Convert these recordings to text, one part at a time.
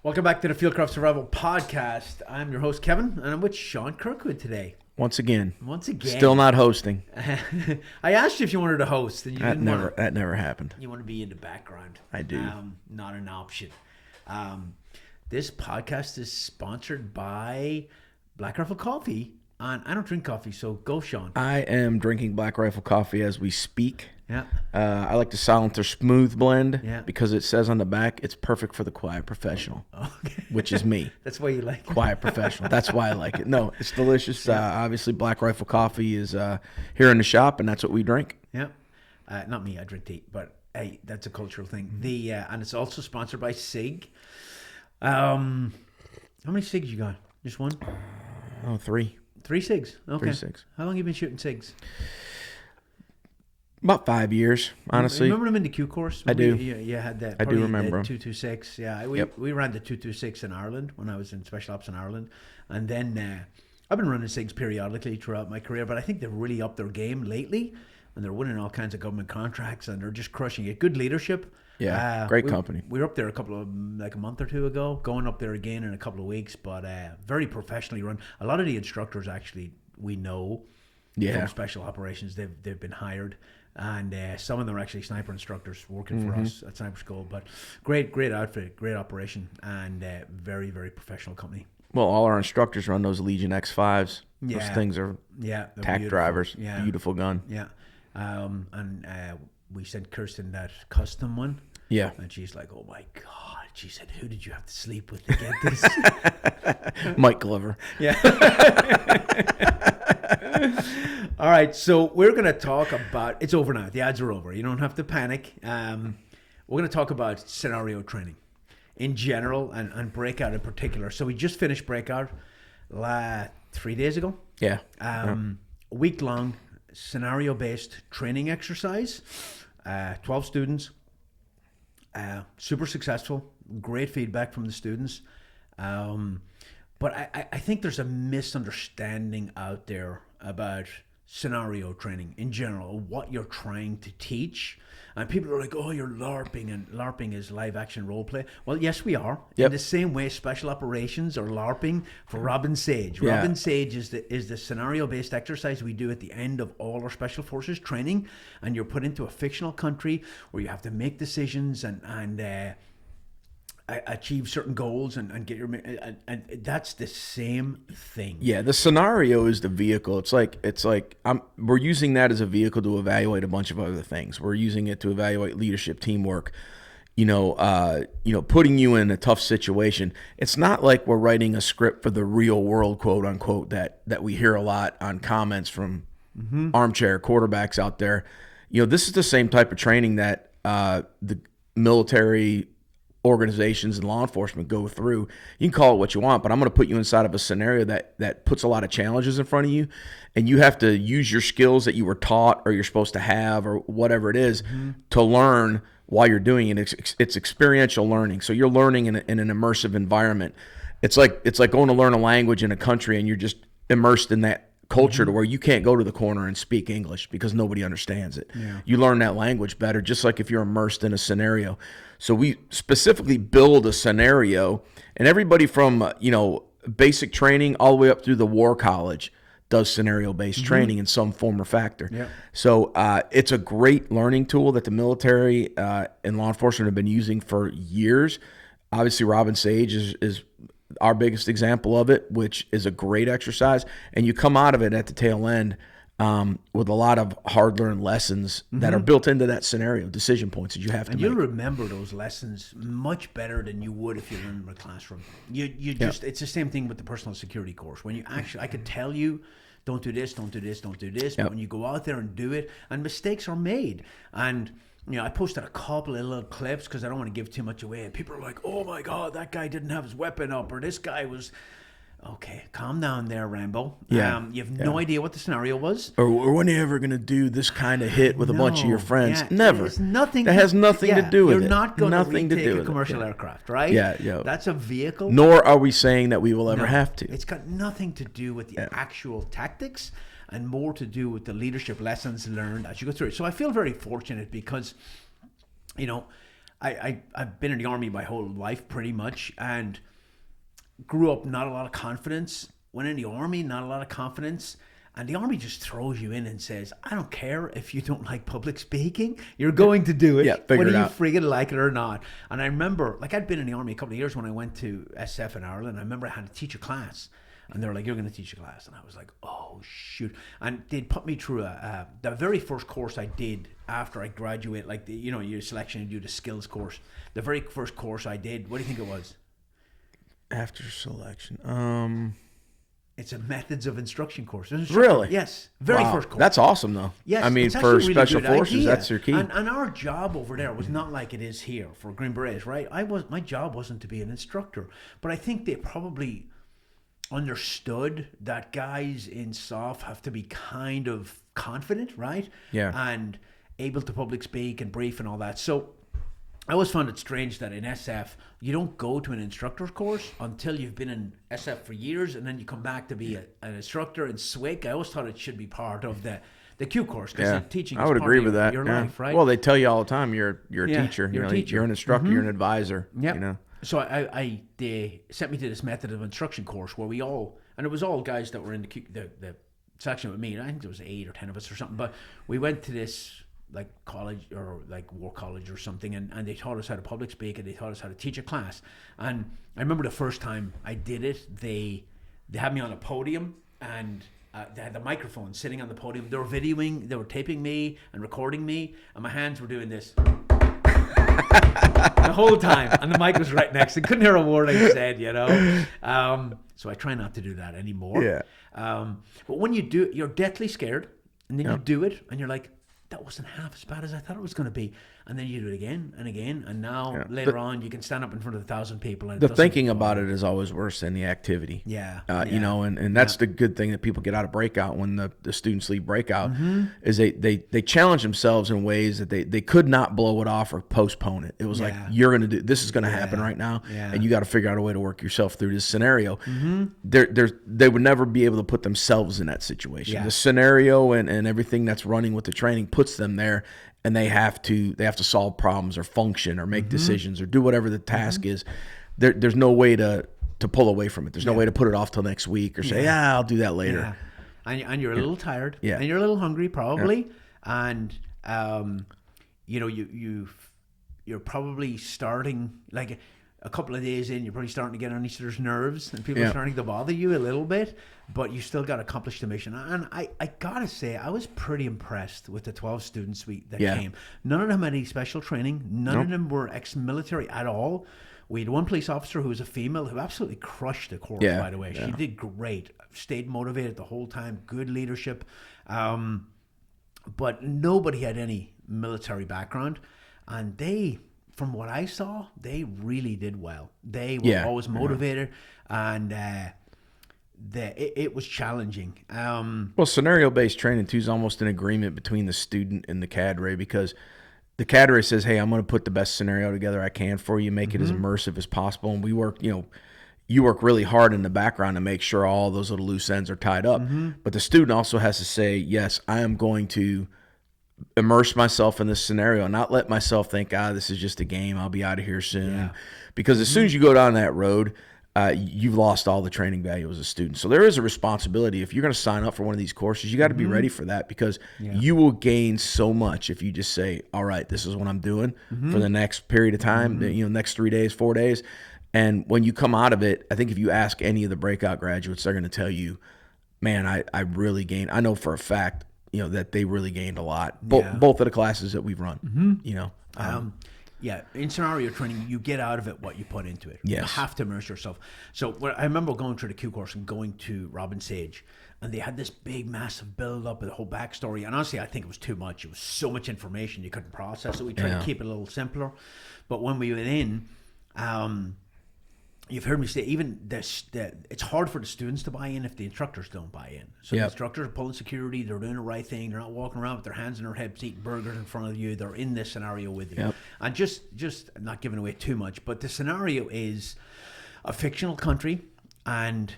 Welcome back to the Fieldcraft Survival Podcast. I'm your host, Kevin, and I'm with Sean Kirkwood today. Once again. Still not hosting. I asked you if you wanted to host, and you didn't want to. That never happened. You want to be in the background. I do. Not an option. This podcast is sponsored by Black Rifle Coffee, and I don't drink coffee, so go, Sean. I am drinking Black Rifle Coffee as we speak. Yeah. I like the Silencer Smooth Blend because it says on the back it's perfect for the quiet professional, which is me. That's why you like it. Quiet professional. That's why I like it. No, it's delicious. Obviously, Black Rifle Coffee is here in the shop, and that's what we drink. Yeah. Not me. I drink tea, but hey, that's a cultural thing. And it's also sponsored by SIG. How many SIGs you got? Just one? Oh, 3. 3 SIGs. Okay. 3 SIGs. How long have you been shooting SIGs? About 5 years, honestly. Remember them in the Q course? I do. You had that. I do remember them. 226. Yeah, we ran the 226 in Ireland when I was in Special Ops in Ireland. And then I've been running SIGs periodically throughout my career, but I think they've really upped their game lately. And they're winning all kinds of government contracts, and they're just crushing it. Good leadership. Yeah, great company. We were up there a month or two ago, going up there again in a couple of weeks, but very professionally run. A lot of the instructors actually we know from special operations. They've been hired, and some of them are actually sniper instructors working for us at Sniper School. But great outfit, great operation, and very, very professional company. Well, all our instructors run those Legion X5s. Those things are tack drivers. Yeah. Beautiful gun. Yeah. And we sent Kirsten that custom one. Yeah. And she's like, oh my God. She said, who did you have to sleep with to get this? Mike Glover. Yeah. All right. So we're going to talk about, it's over now. The ads are over. You don't have to panic. We're going to talk about scenario training in general and Breakout in particular. So we just finished Breakout 3 days ago. Yeah. A week-long scenario-based training exercise. 12 students. Super successful. Great feedback from the students. But I think there's a misunderstanding out there about scenario training in general, what you're trying to teach. And people are like, oh, you're LARPing, and LARPing is live action role play. Well, yes, we are. Yep. In the same way special operations are LARPing for Robin Sage. Yeah. Robin Sage is the scenario-based exercise we do at the end of all our special forces training, and you're put into a fictional country where you have to make decisions and achieve certain goals and get your and that's the same thing. Yeah, the scenario is the vehicle. It's like we're using that as a vehicle to evaluate a bunch of other things. We're using it to evaluate leadership, teamwork, putting you in a tough situation. It's not like we're writing a script for the real world, quote unquote, that we hear a lot on comments from armchair quarterbacks out there. This is the same type of training that the military organizations and law enforcement go through. You can call it what you want, but I'm going to put you inside of a scenario that puts a lot of challenges in front of you, and you have to use your skills that you were taught or you're supposed to have or whatever it is to learn while you're doing it. It's experiential learning. So you're learning in an immersive environment. It's like going to learn a language in a country and you're just immersed in that culture to where you can't go to the corner and speak English because nobody understands it. Yeah. You learn that language better, just like if you're immersed in a scenario. So we specifically build a scenario, and everybody from basic training all the way up through the war college does scenario-based training in some form or factor. Yeah. So it's a great learning tool that the military and law enforcement have been using for years. Obviously, Robin Sage is our biggest example of it, which is a great exercise. And you come out of it at the tail end with a lot of hard-learned lessons that are built into that scenario, decision points that you have to make. And you'll remember those lessons much better than you would if you learned in a classroom. It's the same thing with the personal security course. When you actually, I could tell you, don't do this, don't do this, don't do this. But when you go out there and do it, and mistakes are made. And I posted a couple of little clips because I don't want to give too much away. And people are like, oh my God, that guy didn't have his weapon up, or this guy was... Okay, calm down there, Rambo. Yeah. You have no idea what the scenario was. Or when are you ever going to do this kind of hit with a bunch of your friends? Yeah, Never. It's nothing. That has nothing to do with it. You're not going to retake a commercial aircraft, right? Yeah. That's a vehicle. Nor are we saying that we will ever have to. It's got nothing to do with the actual tactics and more to do with the leadership lessons learned as you go through it. So I feel very fortunate because, I've been in the army my whole life pretty much, and grew up not a lot of confidence. Went in the army, not a lot of confidence. And the army just throws you in and says, I don't care if you don't like public speaking. You're going to do it, whether you friggin' like it or not. And I remember, like, I'd been in the army a couple of years when I went to SF in Ireland. I remember I had to teach a class. And they were like, you're going to teach a class. And I was like, oh, shoot. And they'd put me through the very first course I did after I graduated, like, your selection, you do the skills course. The very first course I did, what do you think it was? After selection. It's a methods of instruction course. Really? Yes. Very first course. That's awesome, though. Yes. I mean, for really special forces, idea. That's your key. And our job over there was not like it is here for Green Berets, right? My job wasn't to be an instructor, but I think they probably understood that guys in SOF have to be kind of confident, right? Yeah. And able to public speak and brief and all that. So I always found it strange that in SF, you don't go to an instructor's course until you've been in SF for years, and then you come back to be an instructor in SWIC. I always thought it should be part of the Q course, because teaching is I would part agree of with that. your life, right? Well, they tell you all the time you're a teacher. You're an instructor. You're an advisor. Yeah. So they sent me to this method of instruction course where we all, and it was all guys that were in the section with me. And I think there was 8 or 10 of us or something. But we went to this like college or like war college or something, and they taught us how to public speak, and they taught us how to teach a class. And I remember the first time I did it, they had me on a podium, and they had the microphone sitting on the podium. They were taping me and recording me, and my hands were doing this the whole time, and the mic was right next. I couldn't hear a word I said, so I try not to do that anymore. Yeah. But when you do it, you're deathly scared, and then you do it, and you're like, that wasn't half as bad as I thought it was going to be. And then you do it again and again. And now later on, you can stand up in front of 1,000 people. And the thinking about it is always worse than the activity. Yeah. And that's the good thing that people get out of Breakout when the students leave Breakout is they challenge themselves in ways that they could not blow it off or postpone it. It was like, you're going to do, this is going to happen right now. Yeah. And you got to figure out a way to work yourself through this scenario. They would never be able to put themselves in that situation. Yeah. The scenario and everything that's running with the training puts them there. And they have to solve problems or function or make decisions or do whatever the task is. There's no way to pull away from it. There's no way to put it off till next week or say, I'll do that later. Yeah. And you're a little tired. Yeah. And you're a little hungry probably. Yeah. And you're probably starting, like a couple of days in, you're probably starting to get on each other's nerves, and people are starting to bother you a little bit, but you still got to accomplish the mission. And I gotta say, I was pretty impressed with the 12 students that came. None of them had any special training. None of them were ex-military at all. We had one police officer who was a female who absolutely crushed the course, by the way. She did great. Stayed motivated the whole time. Good leadership. But nobody had any military background. And from what I saw, they really did well. They were always motivated, and it was challenging. Well, scenario-based training, too, is almost an agreement between the student and the cadre, because the cadre says, hey, I'm going to put the best scenario together I can for you, make it as immersive as possible, and we work, you work really hard in the background to make sure all those little loose ends are tied up. But the student also has to say, yes, I am going to immerse myself in this scenario and not let myself think, this is just a game, I'll be out of here soon. Because as soon as you go down that road, you've lost all the training value as a student. So there is a responsibility. If you're going to sign up for one of these courses, you got to be ready for that, because you will gain so much if you just say, all right, this is what I'm doing for the next period of time, next 3 days, 4 days. And when you come out of it, I think if you ask any of the Breakout graduates, they're going to tell you, man, I really gained. I know for a fact, that they really gained a lot. Both of the classes that we've run, in scenario training, you get out of it what you put into it. Yes. You have to immerse yourself. So I remember going through the Q course and going to Robin Sage, and they had this big, massive build-up of the whole backstory. And honestly, I think it was too much. It was so much information you couldn't process it. We tried to keep it a little simpler. But when we went in, you've heard me say even this, that it's hard for the students to buy in if the instructors don't buy in. So the instructors are pulling security, they're doing the right thing, they're not walking around with their hands in their hips eating burgers in front of you, they're in this scenario with you. And just not giving away too much, but the scenario is a fictional country, and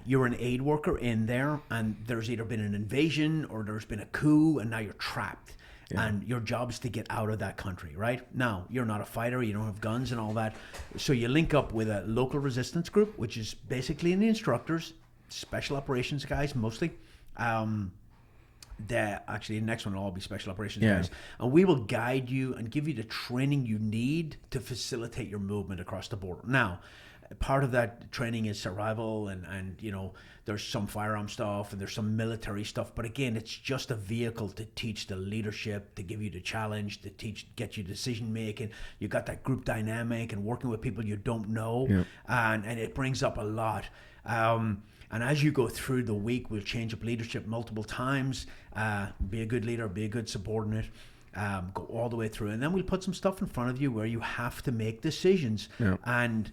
you're an aid worker in there, and there's either been an invasion or there's been a coup, and now you're trapped. and your job is to get out of that country, right? Now, you're not a fighter, you don't have guns and all that. So you link up with a local resistance group, which is basically the instructors, special operations guys mostly. Actually, the next one will all be special operations guys. And we will guide you and give you the training you need to facilitate your movement across the border. Now, part of that training is survival and you know, there's some firearm stuff and there's some military stuff, but again, it's just a vehicle to teach the leadership, to give you the challenge, to get you decision making. You got that group dynamic and working with people you don't know, and it brings up a lot. And as you go through the week, we'll change up leadership multiple times. Be a good leader, be a good subordinate. Go all the way through, and then we'll put some stuff in front of you where you have to make decisions. And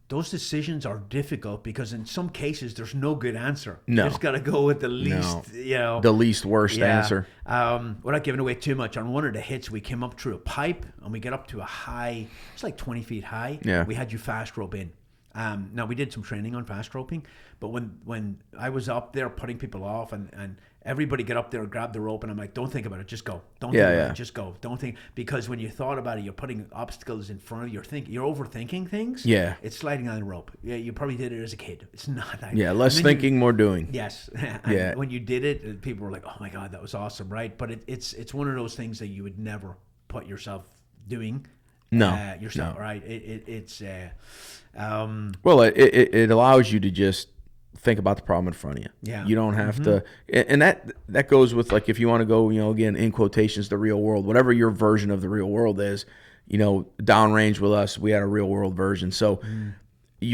those decisions are difficult because in some cases there's no good answer. You just got to go with the least, you know, the least worst answer. We're not giving away too much. On one of the hits, we came up through a pipe and we get up to a high. It's like 20 feet high. We had you fast rope in. Now we did some training on fast roping, but when I was up there putting people off and everybody get up there and grab the rope, and I'm like, don't think about it, just go. Don't think about it, just go. Don't think, because when you thought about it, you're putting obstacles in front of you. You're overthinking things. It's sliding on the rope. You probably did it as a kid. It's not that. Less thinking, more doing. Yes. And when you did it, people were like, oh my God, that was awesome, right? But it's one of those things that you would never put yourself doing. Yourself, right? Well, it allows you to just think about the problem in front of you. You don't have to, and that goes with, like, if you want to go, you know, again, in quotations, the real world, whatever your version of the real world is, you know, downrange with us, we had a real world version. So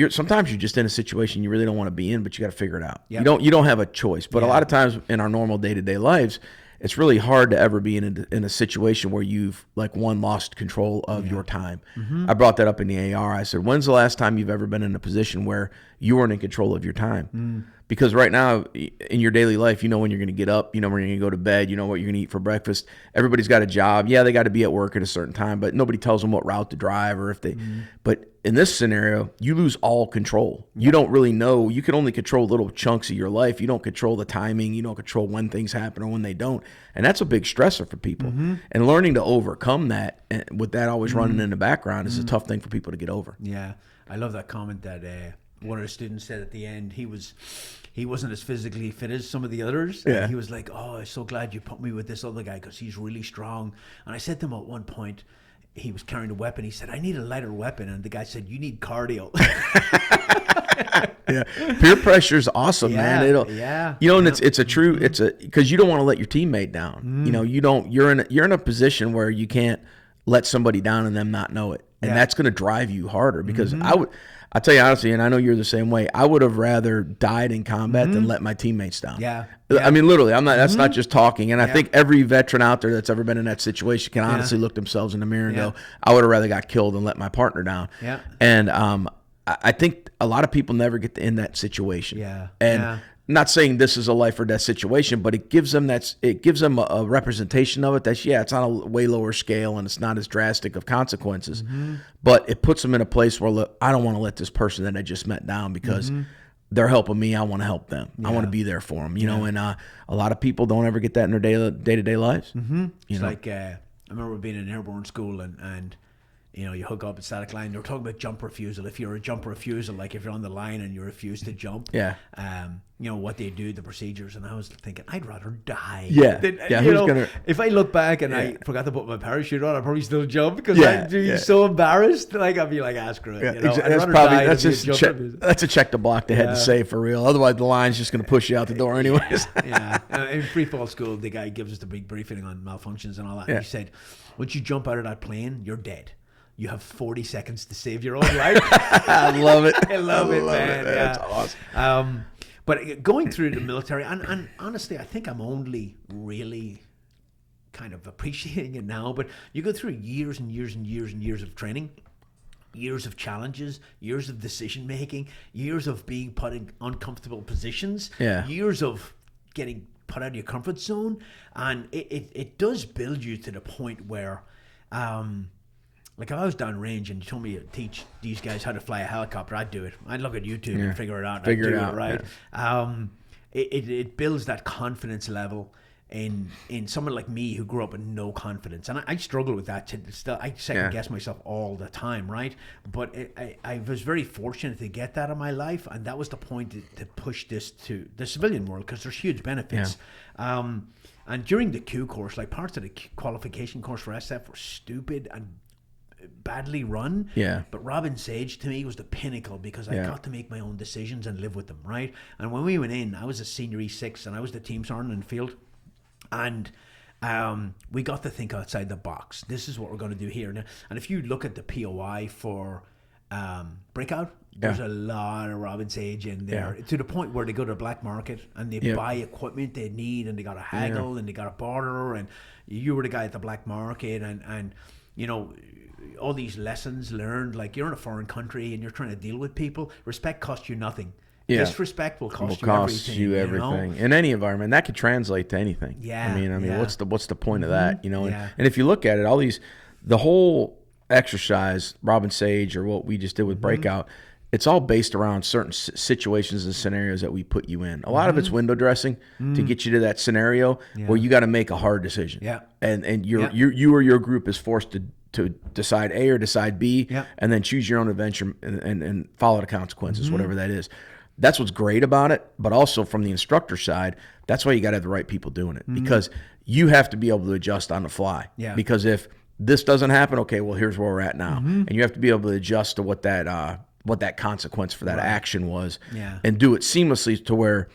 sometimes you're just in a situation you really don't want to be in, but you got to figure it out. You don't have a choice. But a lot of times in our normal day-to-day lives, it's really hard to ever be in a situation where you've, like, lost control of your time. I brought that up in the AR. I said, when's the last time you've ever been in a position where you weren't in control of your time? Because right now in your daily life, you know when you're going to get up, you know when you're going to go to bed, you know what you're going to eat for breakfast. Everybody's got a job. They got to be at work at a certain time, but nobody tells them what route to drive or if they, but in this scenario, you lose all control. You don't really know. You can only control little chunks of your life. You don't control the timing. You don't control when things happen or when they don't. And that's a big stressor for people. And learning to overcome that, with that always running in the background, is a tough thing for people to get over. I love that comment that one of the students said at the end. He wasn't as physically fit as some of the others. And he was like, oh, I'm so glad you put me with this other guy because he's really strong. And I said to him at one point, he was carrying a weapon. He said, I need a lighter weapon. And the guy said, you need cardio. Peer pressure is awesome, man. You know, and it's because you don't want to let your teammate down. You know, you're in a position where you can't let somebody down and them not know it. And that's going to drive you harder, because I'll tell you honestly, and I know you're the same way, I would have rather died in combat than let my teammates down. I mean, literally, that's not just talking. And I think every veteran out there that's ever been in that situation can honestly look themselves in the mirror and go, I would have rather got killed than let my partner down. And I think a lot of people never get in that situation. Not saying this is a life or death situation, but it gives them a representation of it. That's it's on a way lower scale and it's not as drastic of consequences, but it puts them in a place where, look, I don't want to let this person that I just met down because they're helping me. I want to help them. I want to be there for them. You know, and a lot of people don't ever get that in their day-to-day lives. It's like I remember being in airborne school and you know, you hook up at static line. They were talking about jump refusal. If you're a jump refusal, like if you're on the line and you refuse to jump, you know, what they do, the procedures. And I was thinking, I'd rather die. If I look back and I forgot to put my parachute on, I'd probably still jump because I'd be so embarrassed. Like, I'd be like, screw it. You know? That's a check the block they had to say, for real. Otherwise, the line's just going to push you out the door anyways. In free fall school, the guy gives us the big briefing on malfunctions and all that. And he said, once you jump out of that plane, you're dead. You have 40 seconds to save your own life. I love it. I love it, man. That's awesome. But going through the military, and honestly, I think I'm only really kind of appreciating it now, but you go through years and years and years and years of training, years of challenges, years of decision making, years of being put in uncomfortable positions, years of getting put out of your comfort zone. And it does build you to the point where... like, if I was downrange and you told me to teach these guys how to fly a helicopter, I'd do it. I'd look at YouTube and figure it out. Right? It builds that confidence level. in someone like me who grew up with no confidence, and I struggle with that. Still, I second guess myself all the time, right? But I was very fortunate to get that in my life, and that was the point to push this to the civilian world, because there's huge benefits. And during the Q course, like parts of the qualification course for SF were stupid and badly run. But Robin Sage to me was the pinnacle, because I got to make my own decisions and live with them, right? And when we went in, I was a senior E6 and I was the team sergeant in the field. And we got to think outside the box. This is what we're going to do here. And if you look at the POI for Breakout, there's a lot of Robin Sage in there, to the point where they go to the black market and they buy equipment they need, and they got to haggle and they got to barter, and you were the guy at the black market, and you know, all these lessons learned. Like, you're in a foreign country and you're trying to deal with people. Respect costs you nothing. Disrespect will cost you everything. In any environment, that could translate to anything. I mean, what's the point of that? You know, and if you look at it, the whole exercise, Robin Sage, or what we just did with Breakout, it's all based around certain situations and scenarios that we put you in. A lot of it's window dressing to get you to that scenario where you got to make a hard decision. And you or your group is forced to decide A or decide B, and then choose your own adventure and follow the consequences, whatever that is. That's what's great about it, but also from the instructor side, that's why you got to have the right people doing it, because you have to be able to adjust on the fly. Because if this doesn't happen, okay, well, here's where we're at now, and you have to be able to adjust to what that consequence for that action was, and do it seamlessly to where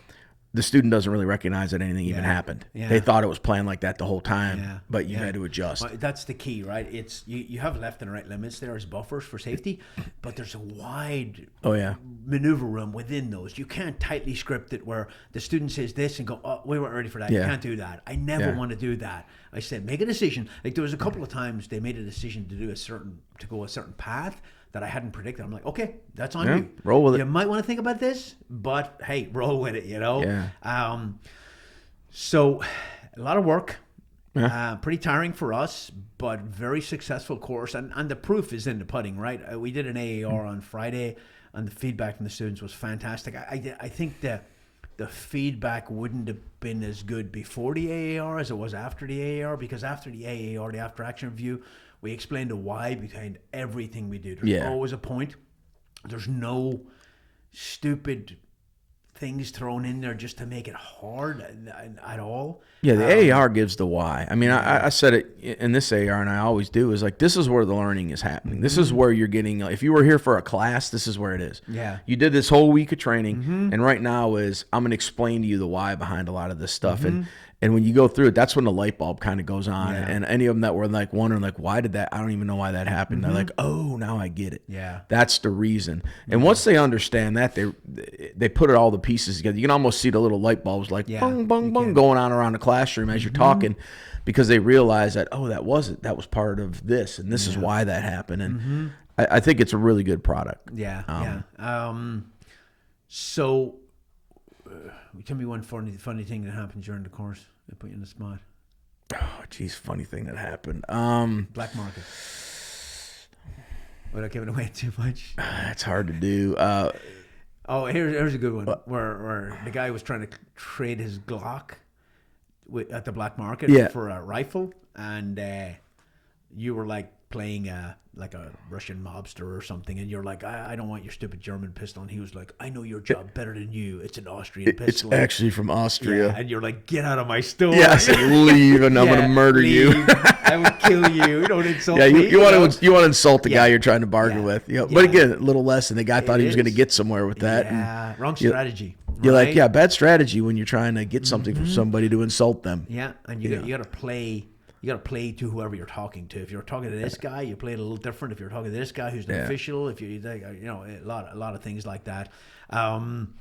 the student doesn't really recognize that anything even happened. They thought it was planned like that the whole time, but you had to adjust. Well, that's the key, right? It's you have left and right limits there as buffers for safety, but there's a wide maneuver room within those. You can't tightly script it where the student says this and go, oh, we weren't ready for that. You can't do that. I never want to do that. I said, make a decision. Like, there was a couple of times they made a decision to go a certain path that I hadn't predicted. I'm like, okay, that's on you. Roll with it. You might want to think about this, but hey, roll with it, you know? So a lot of work, pretty tiring for us, but very successful course. And the proof is in the pudding, right? We did an AAR on Friday, and the feedback from the students was fantastic. I think the feedback wouldn't have been as good before the AAR as it was after the AAR, because after the AAR, the after action review, we explained the why behind everything we do. There's always a point. There's no stupid things thrown in there just to make it hard at all. The AAR gives the why. I mean, I said it in this AAR, and I always do, is like, this is where the learning is happening. This is where you're getting, if you were here for a class, this is where it is. You did this whole week of training, and right now I'm going to explain to you the why behind a lot of this stuff. And when you go through it, that's when the light bulb kind of goes on. And any of them that were like wondering, like, why did that? I don't even know why that happened. They're like, oh, now I get it. That's the reason. And once they understand that, they put all the pieces together. You can almost see the little light bulbs like bung, bung, bung going on around the classroom as you're talking, because they realize that, oh, that was part of this, and this is why that happened. And I think it's a really good product. So tell me one funny thing that happened during the course. I put you in the spot. Oh, geez, funny thing that happened. Black market. Without giving away too much. It's hard to do. Here's a good one. Where the guy was trying to trade his Glock at the black market for a rifle, and you were like playing like a Russian mobster or something, and you're like, I don't want your stupid German pistol. And he was like, I know your job better than you. It's an Austrian pistol. It's actually from Austria. And you're like, get out of my store. I said, leave, and I'm going to murder you. I would kill you. Don't insult me. You want to insult the guy you're trying to bargain with. But again, a little lesson. The guy thought he was going to get somewhere with that. Wrong strategy. You're like, bad strategy when you're trying to get something from somebody to insult them. And you got to play. You got to play to whoever you're talking to. If you're talking to this guy, you play it a little different. If you're talking to this guy who's an official, if you a lot of things like that. I'm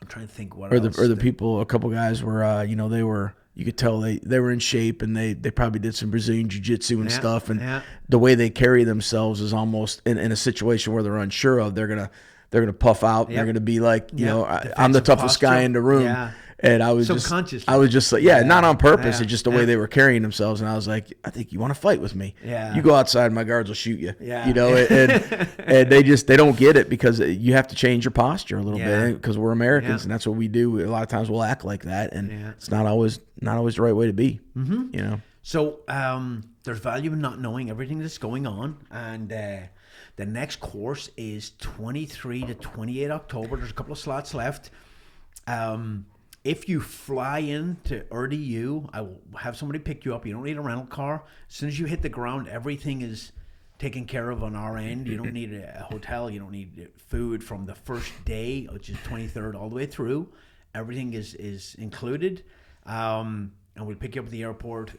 trying to think what else. Or the people, a couple guys were, they were. You could tell they were in shape, and they probably did some Brazilian jiu-jitsu and stuff. And the way they carry themselves is almost in a situation where they're unsure of. They're gonna puff out. They're gonna be like, I'm the toughest guy in the room. And I was subconsciously. I was just like, not on purpose. Yeah. It's just the way they were carrying themselves. And I was like, I think you want to fight with me. Yeah. You go outside, my guards will shoot you. Yeah. You know, and they don't get it because you have to change your posture a little bit because we're Americans and that's what we do. A lot of times we'll act like that, and it's not always the right way to be. You know. So there's value in not knowing everything that's going on, and the next course is 23 to 28 October. There's a couple of slots left. If you fly into RDU, I will have somebody pick you up. You don't need a rental car. As soon as you hit the ground, everything is taken care of on our end. You don't need a hotel. You don't need food from the first day, which is 23rd, all the way through. Everything is included. And we'll pick you up at the airport.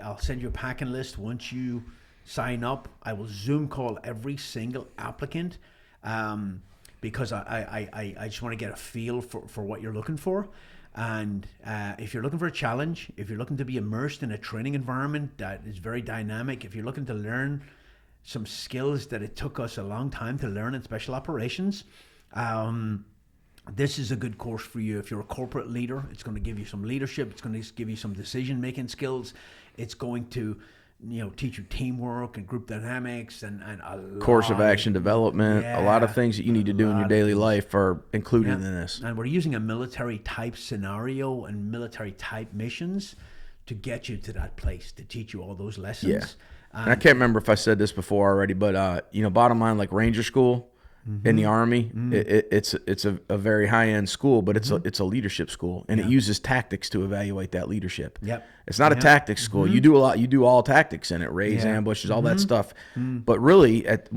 I'll send you a packing list once you sign up. I will Zoom call every single applicant because I just want to get a feel for what you're looking for. And if you're looking for a challenge, if you're looking to be immersed in a training environment that is very dynamic, if you're looking to learn some skills that it took us a long time to learn in special operations, this is a good course for you. If you're a corporate leader, it's going to give you some leadership. It's going to give you some decision-making skills. It's going to, teach you teamwork and group dynamics and a course of action development. A lot of things that you need to do in your daily life are included in this. And we're using a military-type scenario and military-type missions to get you to that place, to teach you all those lessons. Yeah. And I can't remember if I said this before already, but bottom line, like Ranger School in the Army, it's a very high end school, but it's a leadership school, and it uses tactics to evaluate that leadership. Yep. It's not a tactics school. You do all tactics in it, raids, ambushes, all that stuff. But really, at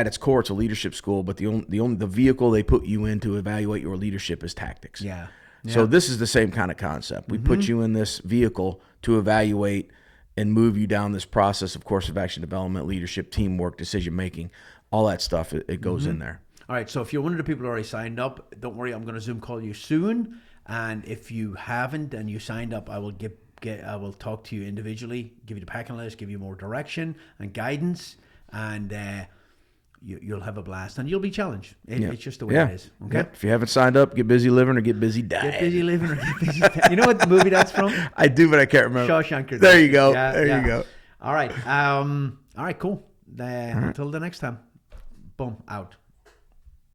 its core, it's a leadership school. But the vehicle they put you in to evaluate your leadership is tactics. Yeah. So this is the same kind of concept. We put you in this vehicle to evaluate and move you down this process of course of action development, leadership, teamwork, decision making, all that stuff. It goes in there. All right. So if you're one of the people who already signed up, don't worry. I'm going to Zoom call you soon. And if you haven't and you signed up, I will I will talk to you individually, give you the packing list, give you more direction and guidance, and you'll have a blast and you'll be challenged. It's just the way it is. Okay. If you haven't signed up, get busy living or get busy dying. Get busy living or get busy dying. You know what movie that's from? I do, but I can't remember. Shawshank. There you go. You go. All right. All right. Cool. Until the next time. Boom. Out.